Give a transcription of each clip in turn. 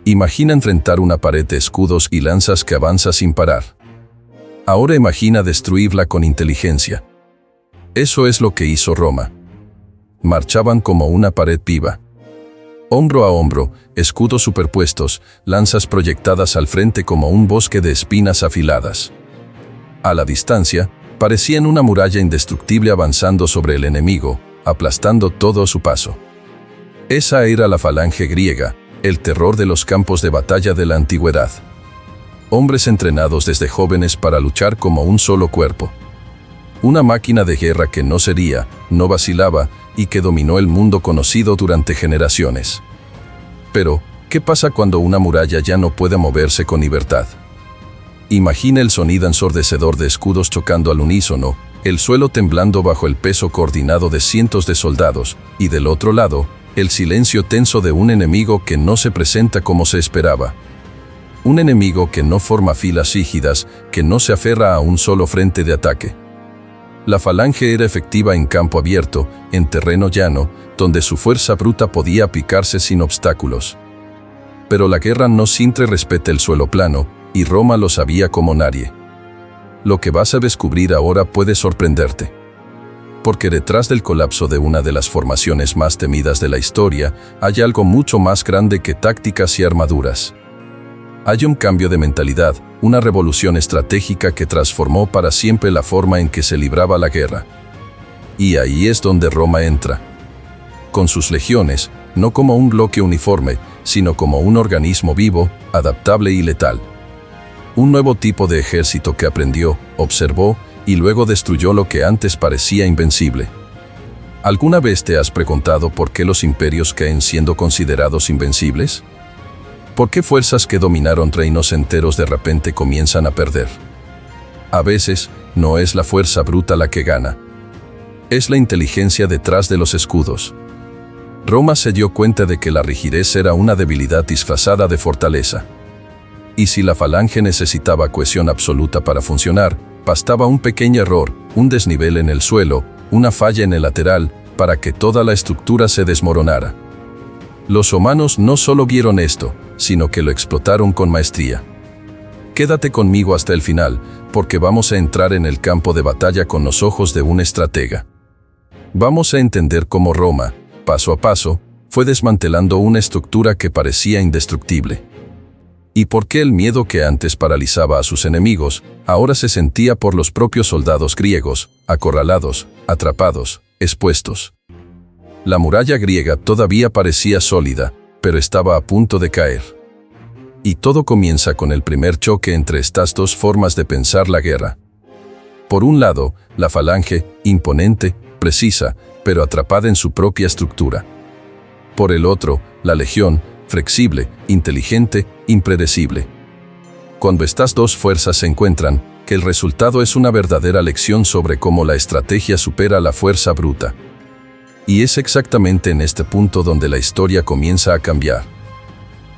Imagina enfrentar una pared de escudos y lanzas que avanza sin parar. Ahora imagina destruirla con inteligencia. Eso es lo que hizo Roma. Marchaban como una pared viva. Hombro a hombro, escudos superpuestos, lanzas proyectadas al frente como un bosque de espinas afiladas. A la distancia, parecían una muralla indestructible avanzando sobre el enemigo, aplastando todo a su paso. Esa era la falange griega, el terror de los campos de batalla de la antigüedad. Hombres entrenados desde jóvenes para luchar como un solo cuerpo. Una máquina de guerra que no cedía, no vacilaba y que dominó el mundo conocido durante generaciones. Pero, ¿qué pasa cuando una muralla ya no puede moverse con libertad? Imagina el sonido ensordecedor de escudos chocando al unísono, el suelo temblando bajo el peso coordinado de cientos de soldados, y del otro lado, el silencio tenso de un enemigo que no se presenta como se esperaba. Un enemigo que no forma filas rígidas, que no se aferra a un solo frente de ataque. La falange era efectiva en campo abierto, en terreno llano, donde su fuerza bruta podía aplicarse sin obstáculos. Pero la guerra no siempre respeta el suelo plano, y Roma lo sabía como nadie. Lo que vas a descubrir ahora puede sorprenderte. Porque detrás del colapso de una de las formaciones más temidas de la historia, hay algo mucho más grande que tácticas y armaduras. Hay un cambio de mentalidad, una revolución estratégica que transformó para siempre la forma en que se libraba la guerra. Y ahí es donde Roma entra. Con sus legiones, no como un bloque uniforme, sino como un organismo vivo, adaptable y letal. Un nuevo tipo de ejército que aprendió, observó, y luego destruyó lo que antes parecía invencible. ¿Alguna vez te has preguntado por qué los imperios caen siendo considerados invencibles? ¿Por qué fuerzas que dominaron reinos enteros de repente comienzan a perder? A veces, no es la fuerza bruta la que gana. Es la inteligencia detrás de los escudos. Roma se dio cuenta de que la rigidez era una debilidad disfrazada de fortaleza. Y si la falange necesitaba cohesión absoluta para funcionar, bastaba un pequeño error, un desnivel en el suelo, una falla en el lateral, para que toda la estructura se desmoronara. Los romanos no solo vieron esto, sino que lo explotaron con maestría. Quédate conmigo hasta el final, porque vamos a entrar en el campo de batalla con los ojos de un estratega. Vamos a entender cómo Roma, paso a paso, fue desmantelando una estructura que parecía indestructible. Y por qué el miedo que antes paralizaba a sus enemigos, ahora se sentía por los propios soldados griegos, acorralados, atrapados, expuestos. La muralla griega todavía parecía sólida, pero estaba a punto de caer. Y todo comienza con el primer choque entre estas dos formas de pensar la guerra. Por un lado, la falange, imponente, precisa, pero atrapada en su propia estructura. Por el otro, la legión, flexible, inteligente, impredecible. Cuando estas dos fuerzas se encuentran, que el resultado es una verdadera lección sobre cómo la estrategia supera la fuerza bruta. Y es exactamente en este punto donde la historia comienza a cambiar.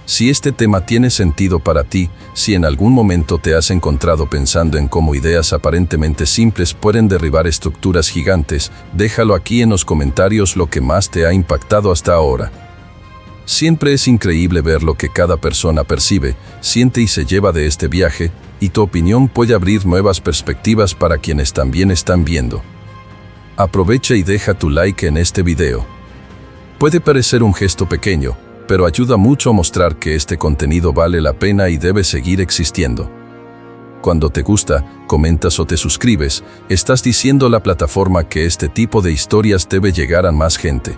Si este tema tiene sentido para ti, si en algún momento te has encontrado pensando en cómo ideas aparentemente simples pueden derribar estructuras gigantes, déjalo aquí en los comentarios lo que más te ha impactado hasta ahora. Siempre es increíble ver lo que cada persona percibe, siente y se lleva de este viaje, y tu opinión puede abrir nuevas perspectivas para quienes también están viendo. Aprovecha y deja tu like en este video. Puede parecer un gesto pequeño, pero ayuda mucho a mostrar que este contenido vale la pena y debe seguir existiendo. Cuando te gusta, comentas o te suscribes, estás diciendo a la plataforma que este tipo de historias debe llegar a más gente.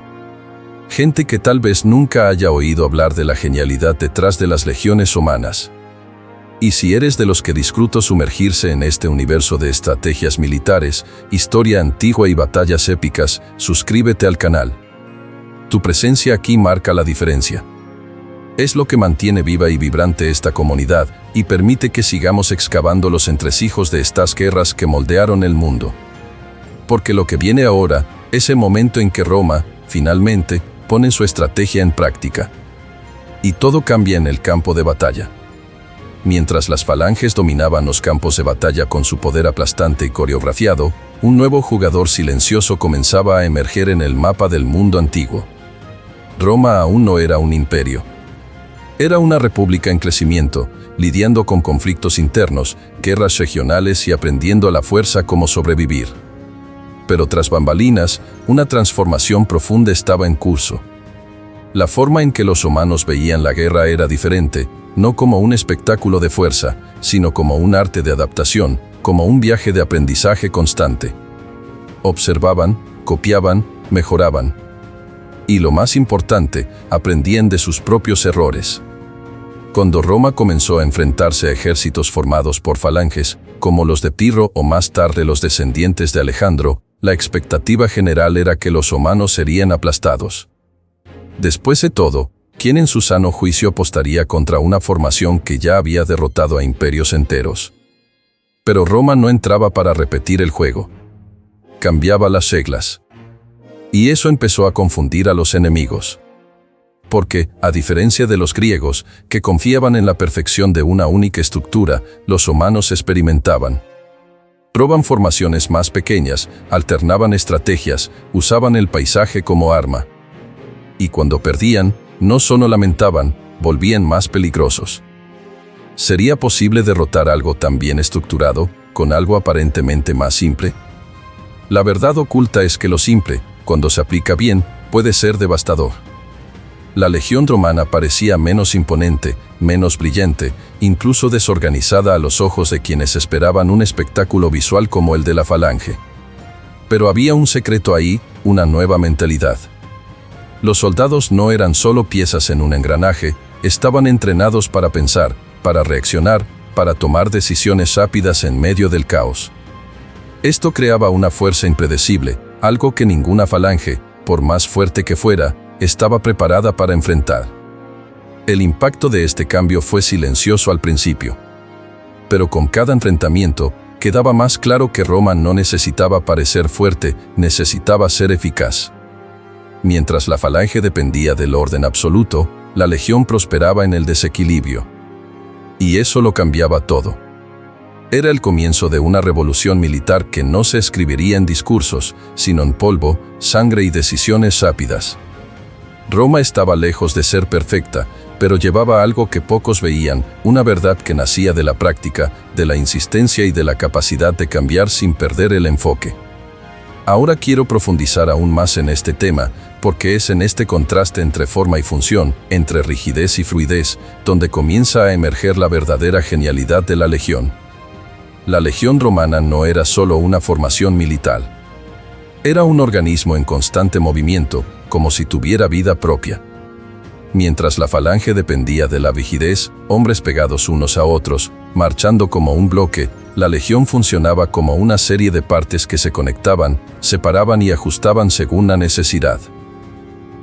Gente que tal vez nunca haya oído hablar de la genialidad detrás de las legiones romanas. Y si eres de los que disfruta sumergirse en este universo de estrategias militares, historia antigua y batallas épicas, suscríbete al canal. Tu presencia aquí marca la diferencia. Es lo que mantiene viva y vibrante esta comunidad y permite que sigamos excavando los entresijos de estas guerras que moldearon el mundo. Porque lo que viene ahora es el momento en que Roma, finalmente, pone su estrategia en práctica. Y todo cambia en el campo de batalla. Mientras las falanges dominaban los campos de batalla con su poder aplastante y coreografiado, un nuevo jugador silencioso comenzaba a emerger en el mapa del mundo antiguo. Roma aún no era un imperio. Era una república en crecimiento, lidiando con conflictos internos, guerras regionales y aprendiendo a la fuerza cómo sobrevivir. Pero tras bambalinas, una transformación profunda estaba en curso. La forma en que los humanos veían la guerra era diferente, no como un espectáculo de fuerza, sino como un arte de adaptación, como un viaje de aprendizaje constante. Observaban, copiaban, mejoraban. Y lo más importante, aprendían de sus propios errores. Cuando Roma comenzó a enfrentarse a ejércitos formados por falanges, como los de Pirro o más tarde los descendientes de Alejandro, la expectativa general era que los humanos serían aplastados. Después de todo, ¿quién en su sano juicio apostaría contra una formación que ya había derrotado a imperios enteros? Pero Roma no entraba para repetir el juego. Cambiaba las reglas. Y eso empezó a confundir a los enemigos. Porque, a diferencia de los griegos, que confiaban en la perfección de una única estructura, los humanos experimentaban. Probaban formaciones más pequeñas, alternaban estrategias, usaban el paisaje como arma. Y cuando perdían, no solo lamentaban, volvían más peligrosos. ¿Sería posible derrotar algo tan bien estructurado, con algo aparentemente más simple? La verdad oculta es que lo simple, cuando se aplica bien, puede ser devastador. La legión romana parecía menos imponente, menos brillante, incluso desorganizada a los ojos de quienes esperaban un espectáculo visual como el de la falange. Pero había un secreto ahí, una nueva mentalidad. Los soldados no eran solo piezas en un engranaje, estaban entrenados para pensar, para reaccionar, para tomar decisiones rápidas en medio del caos. Esto creaba una fuerza impredecible, algo que ninguna falange, por más fuerte que fuera, estaba preparada para enfrentar. El impacto de este cambio fue silencioso al principio. Pero con cada enfrentamiento, quedaba más claro que Roma no necesitaba parecer fuerte, necesitaba ser eficaz. Mientras la falange dependía del orden absoluto, la legión prosperaba en el desequilibrio. Y eso lo cambiaba todo. Era el comienzo de una revolución militar que no se escribiría en discursos, sino en polvo, sangre y decisiones rápidas. Roma estaba lejos de ser perfecta, pero llevaba algo que pocos veían, una verdad que nacía de la práctica, de la insistencia y de la capacidad de cambiar sin perder el enfoque. Ahora quiero profundizar aún más en este tema, porque es en este contraste entre forma y función, entre rigidez y fluidez, donde comienza a emerger la verdadera genialidad de la legión. La legión romana no era solo una formación militar. Era un organismo en constante movimiento, como si tuviera vida propia. Mientras la falange dependía de la rigidez, hombres pegados unos a otros, marchando como un bloque, la legión funcionaba como una serie de partes que se conectaban, separaban y ajustaban según la necesidad.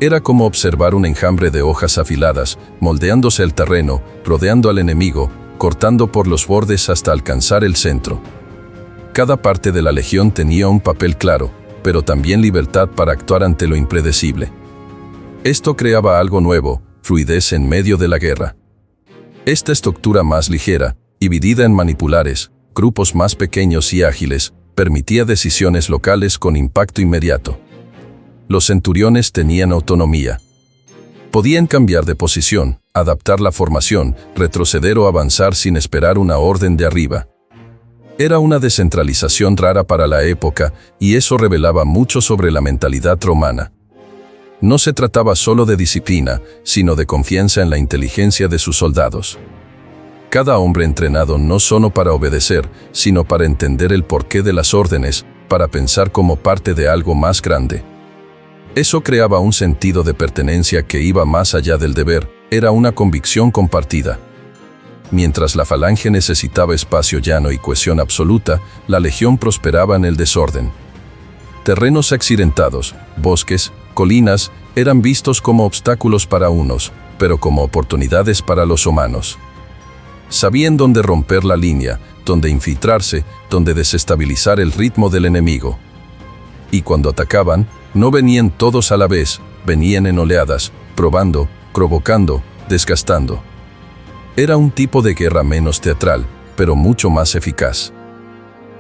Era como observar un enjambre de hojas afiladas, moldeándose el terreno, rodeando al enemigo, cortando por los bordes hasta alcanzar el centro. Cada parte de la legión tenía un papel claro, pero también libertad para actuar ante lo impredecible. Esto creaba algo nuevo, fluidez en medio de la guerra. Esta estructura más ligera, dividida en manipulares, grupos más pequeños y ágiles, permitía decisiones locales con impacto inmediato. Los centuriones tenían autonomía. Podían cambiar de posición, adaptar la formación, retroceder o avanzar sin esperar una orden de arriba. Era una descentralización rara para la época, y eso revelaba mucho sobre la mentalidad romana. No se trataba solo de disciplina, sino de confianza en la inteligencia de sus soldados. Cada hombre entrenado no solo para obedecer, sino para entender el porqué de las órdenes, para pensar como parte de algo más grande. Eso creaba un sentido de pertenencia que iba más allá del deber, era una convicción compartida. Mientras la falange necesitaba espacio llano y cohesión absoluta, la legión prosperaba en el desorden. Terrenos accidentados, bosques, colinas, eran vistos como obstáculos para unos, pero como oportunidades para los humanos. Sabían dónde romper la línea, dónde infiltrarse, dónde desestabilizar el ritmo del enemigo. Y cuando atacaban, no venían todos a la vez, venían en oleadas, probando, provocando, desgastando. Era un tipo de guerra menos teatral, pero mucho más eficaz.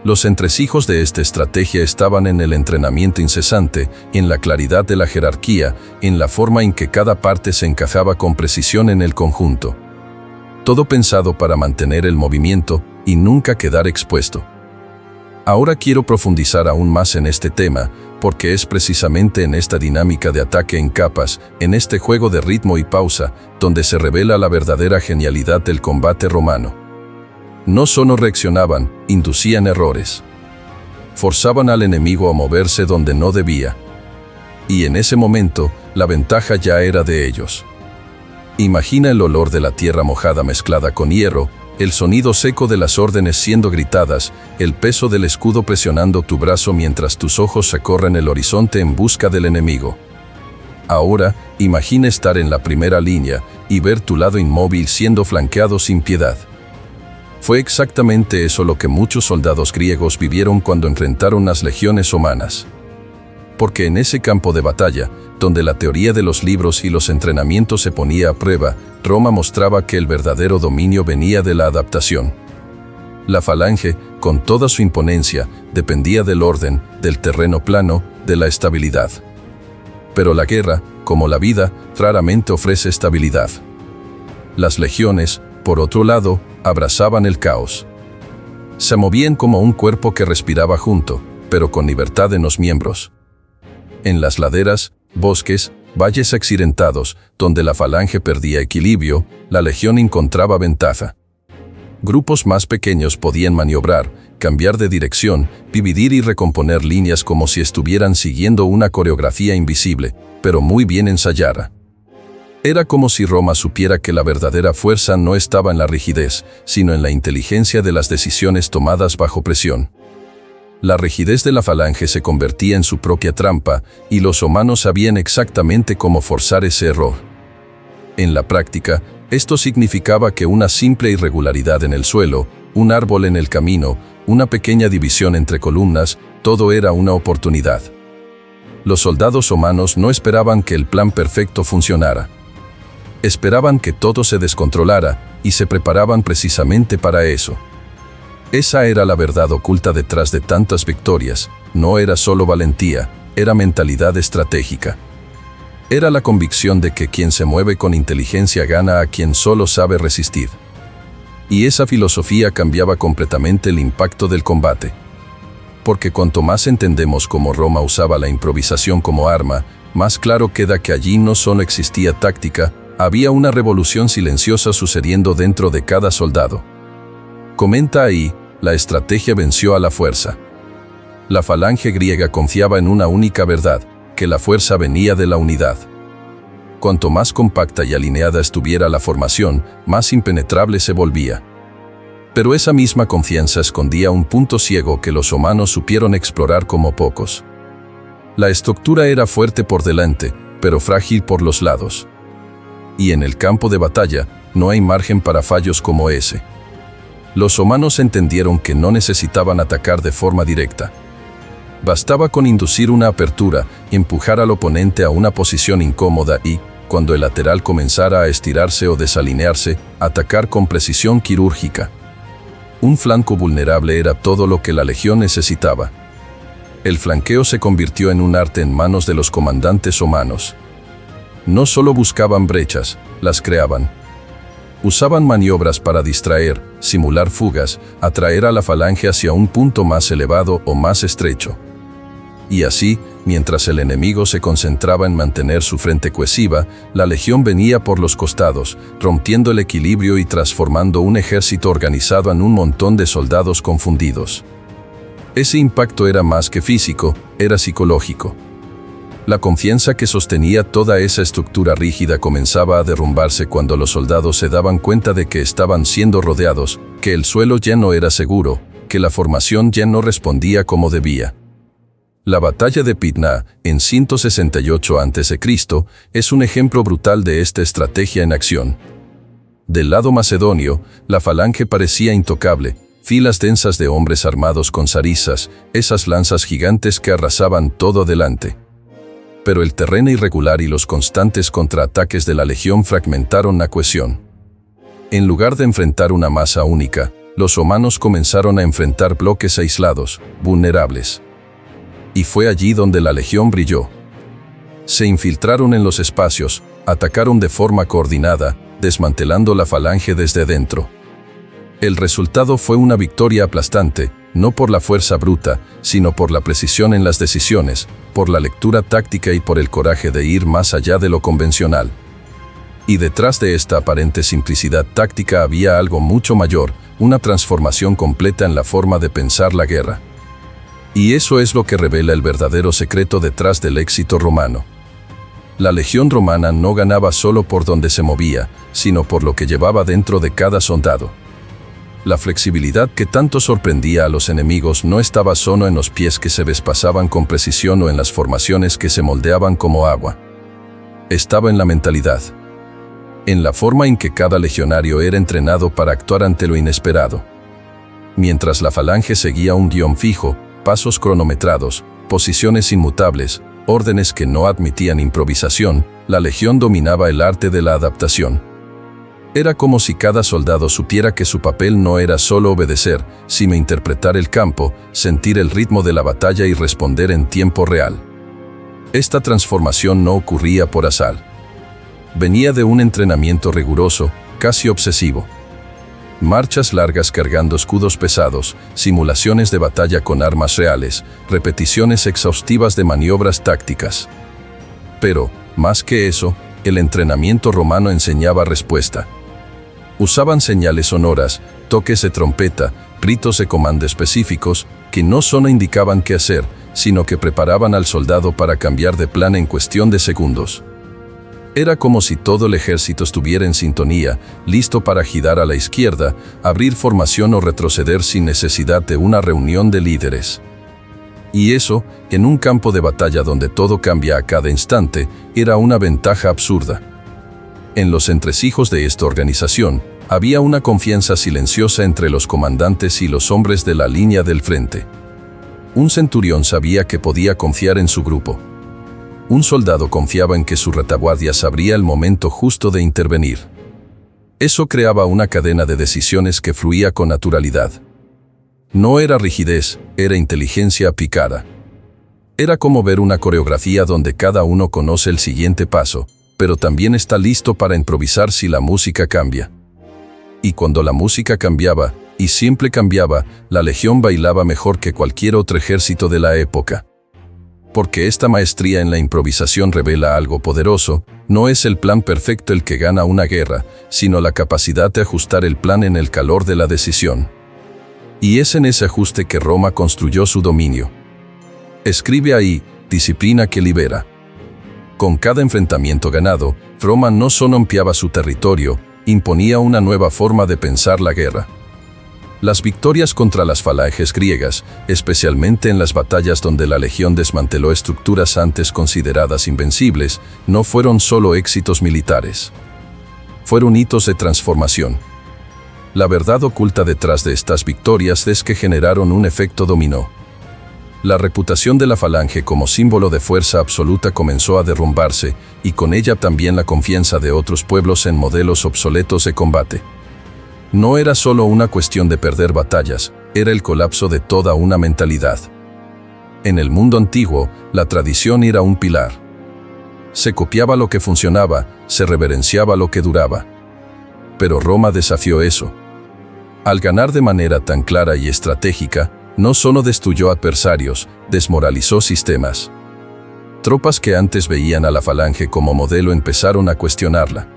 Los entresijos de esta estrategia estaban en el entrenamiento incesante, en la claridad de la jerarquía, en la forma en que cada parte se encajaba con precisión en el conjunto. Todo pensado para mantener el movimiento y nunca quedar expuesto. Ahora quiero profundizar aún más en este tema, porque es precisamente en esta dinámica de ataque en capas, en este juego de ritmo y pausa, donde se revela la verdadera genialidad del combate romano. No solo reaccionaban, inducían errores. Forzaban al enemigo a moverse donde no debía. Y en ese momento, la ventaja ya era de ellos. Imagina el olor de la tierra mojada mezclada con hierro, el sonido seco de las órdenes siendo gritadas, el peso del escudo presionando tu brazo mientras tus ojos recorren el horizonte en busca del enemigo. Ahora, imagina estar en la primera línea y ver tu lado inmóvil siendo flanqueado sin piedad. Fue exactamente eso lo que muchos soldados griegos vivieron cuando enfrentaron las legiones romanas. Porque en ese campo de batalla, donde la teoría de los libros y los entrenamientos se ponía a prueba, Roma mostraba que el verdadero dominio venía de la adaptación. La falange, con toda su imponencia, dependía del orden, del terreno plano, de la estabilidad. Pero la guerra, como la vida, raramente ofrece estabilidad. Las legiones, por otro lado, abrazaban el caos. Se movían como un cuerpo que respiraba junto, pero con libertad en los miembros. En las laderas, bosques, valles accidentados, donde la falange perdía equilibrio, la legión encontraba ventaja. Grupos más pequeños podían maniobrar, cambiar de dirección, dividir y recomponer líneas como si estuvieran siguiendo una coreografía invisible, pero muy bien ensayada. Era como si Roma supiera que la verdadera fuerza no estaba en la rigidez, sino en la inteligencia de las decisiones tomadas bajo presión. La rigidez de la falange se convertía en su propia trampa, y los romanos sabían exactamente cómo forzar ese error. En la práctica, esto significaba que una simple irregularidad en el suelo, un árbol en el camino, una pequeña división entre columnas, todo era una oportunidad. Los soldados romanos no esperaban que el plan perfecto funcionara. Esperaban que todo se descontrolara, y se preparaban precisamente para eso. Esa era la verdad oculta detrás de tantas victorias. No era solo valentía, era mentalidad estratégica. Era la convicción de que quien se mueve con inteligencia gana a quien solo sabe resistir. Y esa filosofía cambiaba completamente el impacto del combate. Porque cuanto más entendemos cómo Roma usaba la improvisación como arma, más claro queda que allí no solo existía táctica, había una revolución silenciosa sucediendo dentro de cada soldado. Comenta ahí, la estrategia venció a la fuerza. La falange griega confiaba en una única verdad, que la fuerza venía de la unidad. Cuanto más compacta y alineada estuviera la formación, más impenetrable se volvía. Pero esa misma confianza escondía un punto ciego que los romanos supieron explorar como pocos. La estructura era fuerte por delante, pero frágil por los lados. Y en el campo de batalla, no hay margen para fallos como ese. Los romanos entendieron que no necesitaban atacar de forma directa. Bastaba con inducir una apertura, empujar al oponente a una posición incómoda y, cuando el lateral comenzara a estirarse o desalinearse, atacar con precisión quirúrgica. Un flanco vulnerable era todo lo que la legión necesitaba. El flanqueo se convirtió en un arte en manos de los comandantes romanos. No solo buscaban brechas, las creaban. Usaban maniobras para distraer, simular fugas, atraer a la falange hacia un punto más elevado o más estrecho. Y así, mientras el enemigo se concentraba en mantener su frente cohesiva, la legión venía por los costados, rompiendo el equilibrio y transformando un ejército organizado en un montón de soldados confundidos. Ese impacto era más que físico, era psicológico. La confianza que sostenía toda esa estructura rígida comenzaba a derrumbarse cuando los soldados se daban cuenta de que estaban siendo rodeados, que el suelo ya no era seguro, que la formación ya no respondía como debía. La batalla de Pydna, en 168 a.C., es un ejemplo brutal de esta estrategia en acción. Del lado macedonio, la falange parecía intocable, filas densas de hombres armados con sarisas, esas lanzas gigantes que arrasaban todo delante. Pero el terreno irregular y los constantes contraataques de la legión fragmentaron la cohesión. En lugar de enfrentar una masa única, los romanos comenzaron a enfrentar bloques aislados, vulnerables. Y fue allí donde la legión brilló. Se infiltraron en los espacios, atacaron de forma coordinada, desmantelando la falange desde dentro. El resultado fue una victoria aplastante, no por la fuerza bruta, sino por la precisión en las decisiones, por la lectura táctica y por el coraje de ir más allá de lo convencional. Y detrás de esta aparente simplicidad táctica había algo mucho mayor, una transformación completa en la forma de pensar la guerra. Y eso es lo que revela el verdadero secreto detrás del éxito romano. La legión romana no ganaba solo por donde se movía, sino por lo que llevaba dentro de cada soldado. La flexibilidad que tanto sorprendía a los enemigos no estaba solo en los pies que se desplazaban con precisión o en las formaciones que se moldeaban como agua. Estaba en la mentalidad, en la forma en que cada legionario era entrenado para actuar ante lo inesperado. Mientras la falange seguía un guión fijo, pasos cronometrados, posiciones inmutables, órdenes que no admitían improvisación, la legión dominaba el arte de la adaptación. Era como si cada soldado supiera que su papel no era solo obedecer, sino interpretar el campo, sentir el ritmo de la batalla y responder en tiempo real. Esta transformación no ocurría por azar. Venía de un entrenamiento riguroso, casi obsesivo. Marchas largas cargando escudos pesados, simulaciones de batalla con armas reales, repeticiones exhaustivas de maniobras tácticas. Pero, más que eso, el entrenamiento romano enseñaba respuesta. Usaban señales sonoras, toques de trompeta, gritos de comando específicos, que no solo indicaban qué hacer, sino que preparaban al soldado para cambiar de plan en cuestión de segundos. Era como si todo el ejército estuviera en sintonía, listo para girar a la izquierda, abrir formación o retroceder sin necesidad de una reunión de líderes. Y eso, en un campo de batalla donde todo cambia a cada instante, era una ventaja absurda. En los entresijos de esta organización, había una confianza silenciosa entre los comandantes y los hombres de la línea del frente. Un centurión sabía que podía confiar en su grupo. Un soldado confiaba en que su retaguardia sabría el momento justo de intervenir. Eso creaba una cadena de decisiones que fluía con naturalidad. No era rigidez, era inteligencia aplicada. Era como ver una coreografía donde cada uno conoce el siguiente paso, pero también está listo para improvisar si la música cambia. Y cuando la música cambiaba, y siempre cambiaba, la legión bailaba mejor que cualquier otro ejército de la época. Porque esta maestría en la improvisación revela algo poderoso, no es el plan perfecto el que gana una guerra, sino la capacidad de ajustar el plan en el calor de la decisión. Y es en ese ajuste que Roma construyó su dominio. Escribe ahí, disciplina que libera. Con cada enfrentamiento ganado, Roma no solo ampliaba su territorio, imponía una nueva forma de pensar la guerra. Las victorias contra las falanges griegas, especialmente en las batallas donde la legión desmanteló estructuras antes consideradas invencibles, no fueron solo éxitos militares. Fueron hitos de transformación. La verdad oculta detrás de estas victorias es que generaron un efecto dominó. La reputación de la falange como símbolo de fuerza absoluta comenzó a derrumbarse, y con ella también la confianza de otros pueblos en modelos obsoletos de combate. No era solo una cuestión de perder batallas, era el colapso de toda una mentalidad. En el mundo antiguo, la tradición era un pilar. Se copiaba lo que funcionaba, se reverenciaba lo que duraba. Pero Roma desafió eso. Al ganar de manera tan clara y estratégica, no solo destruyó adversarios, desmoralizó sistemas. Tropas que antes veían a la falange como modelo empezaron a cuestionarla.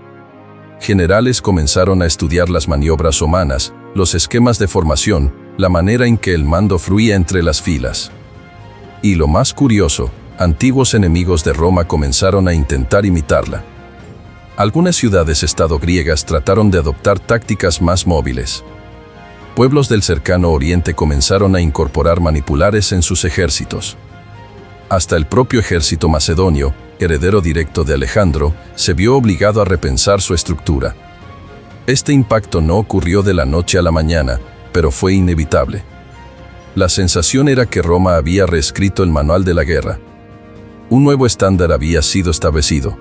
Generales comenzaron a estudiar las maniobras romanas, los esquemas de formación, la manera en que el mando fluía entre las filas. Y lo más curioso, antiguos enemigos de Roma comenzaron a intentar imitarla. Algunas ciudades-estado griegas trataron de adoptar tácticas más móviles. Pueblos del cercano oriente comenzaron a incorporar manipulares en sus ejércitos. Hasta el propio ejército macedonio, heredero directo de Alejandro, se vio obligado a repensar su estructura. Este impacto no ocurrió de la noche a la mañana, pero fue inevitable. La sensación era que Roma había reescrito el manual de la guerra. Un nuevo estándar había sido establecido.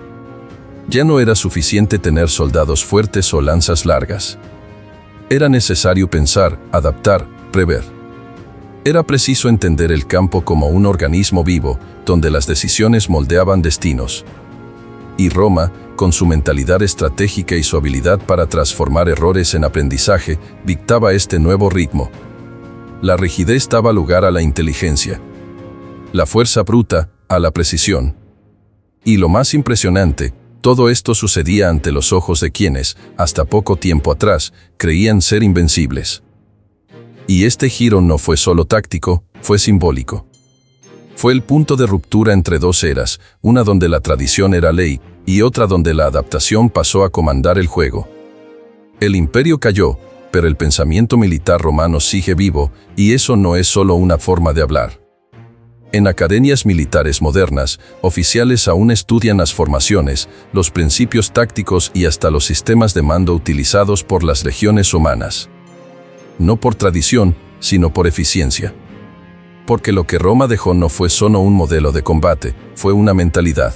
Ya no era suficiente tener soldados fuertes o lanzas largas. Era necesario pensar, adaptar, prever. Era preciso entender el campo como un organismo vivo, donde las decisiones moldeaban destinos. Y Roma, con su mentalidad estratégica y su habilidad para transformar errores en aprendizaje, dictaba este nuevo ritmo. La rigidez daba lugar a la inteligencia. La fuerza bruta, a la precisión. Y lo más impresionante, todo esto sucedía ante los ojos de quienes, hasta poco tiempo atrás, creían ser invencibles. Y este giro no fue solo táctico, fue simbólico. Fue el punto de ruptura entre dos eras, una donde la tradición era ley, y otra donde la adaptación pasó a comandar el juego. El imperio cayó, pero el pensamiento militar romano sigue vivo, y eso no es solo una forma de hablar. En academias militares modernas, oficiales aún estudian las formaciones, los principios tácticos y hasta los sistemas de mando utilizados por las legiones romanas. No por tradición, sino por eficiencia. Porque lo que Roma dejó no fue solo un modelo de combate, fue una mentalidad.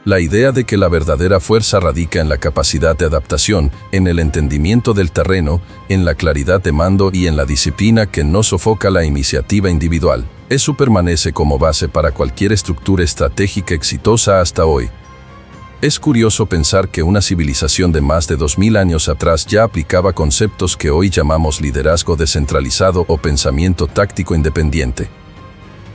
La idea de que la verdadera fuerza radica en la capacidad de adaptación, en el entendimiento del terreno, en la claridad de mando y en la disciplina que no sofoca la iniciativa individual. Eso permanece como base para cualquier estructura estratégica exitosa hasta hoy. Es curioso pensar que una civilización de más de 2000 años atrás ya aplicaba conceptos que hoy llamamos liderazgo descentralizado o pensamiento táctico independiente.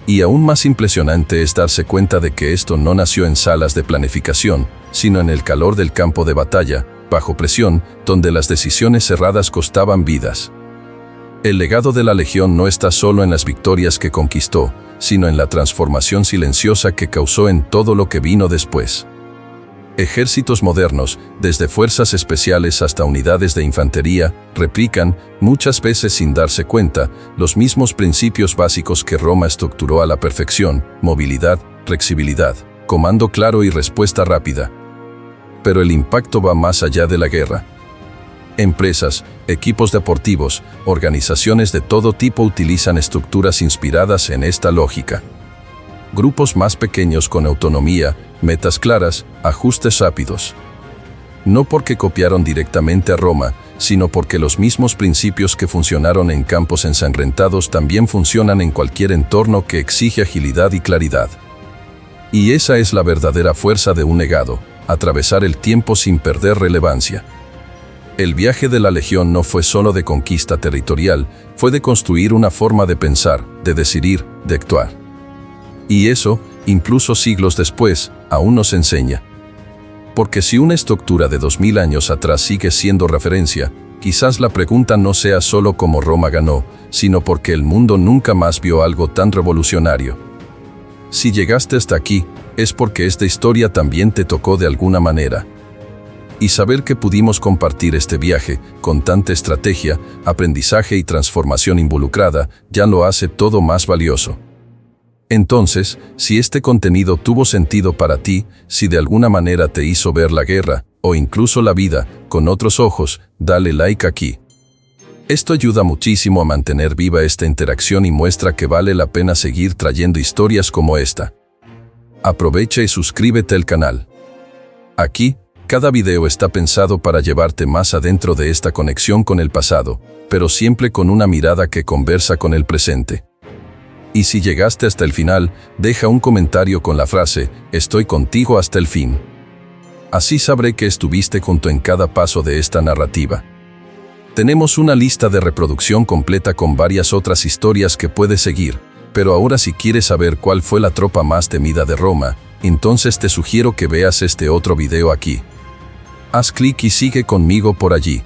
Y aún más impresionante es darse cuenta de que esto no nació en salas de planificación, sino en el calor del campo de batalla, bajo presión, donde las decisiones cerradas costaban vidas. El legado de la Legión no está solo en las victorias que conquistó, sino en la transformación silenciosa que causó en todo lo que vino después. Ejércitos modernos, desde fuerzas especiales hasta unidades de infantería, replican, muchas veces sin darse cuenta, los mismos principios básicos que Roma estructuró a la perfección: movilidad, flexibilidad, comando claro y respuesta rápida. Pero el impacto va más allá de la guerra. Empresas, equipos deportivos, organizaciones de todo tipo utilizan estructuras inspiradas en esta lógica. Grupos más pequeños con autonomía, metas claras, ajustes rápidos. No porque copiaron directamente a Roma, sino porque los mismos principios que funcionaron en campos ensangrentados también funcionan en cualquier entorno que exige agilidad y claridad. Y esa es la verdadera fuerza de un legado: atravesar el tiempo sin perder relevancia. El viaje de la Legión no fue solo de conquista territorial, fue de construir una forma de pensar, de decidir, de actuar. Y eso, incluso siglos después, aún nos enseña. Porque si una estructura de 2000 años atrás sigue siendo referencia, quizás la pregunta no sea solo cómo Roma ganó, sino porque el mundo nunca más vio algo tan revolucionario. Si llegaste hasta aquí, es porque esta historia también te tocó de alguna manera. Y saber que pudimos compartir este viaje, con tanta estrategia, aprendizaje y transformación involucrada, ya lo hace todo más valioso. Entonces, si este contenido tuvo sentido para ti, si de alguna manera te hizo ver la guerra, o incluso la vida, con otros ojos, dale like aquí. Esto ayuda muchísimo a mantener viva esta interacción y muestra que vale la pena seguir trayendo historias como esta. Aprovecha y suscríbete al canal. Aquí, cada video está pensado para llevarte más adentro de esta conexión con el pasado, pero siempre con una mirada que conversa con el presente. Y si llegaste hasta el final, deja un comentario con la frase: "Estoy contigo hasta el fin". Así sabré que estuviste junto en cada paso de esta narrativa. Tenemos una lista de reproducción completa con varias otras historias que puedes seguir, pero ahora si quieres saber cuál fue la tropa más temida de Roma, entonces te sugiero que veas este otro video aquí. Haz clic y sigue conmigo por allí.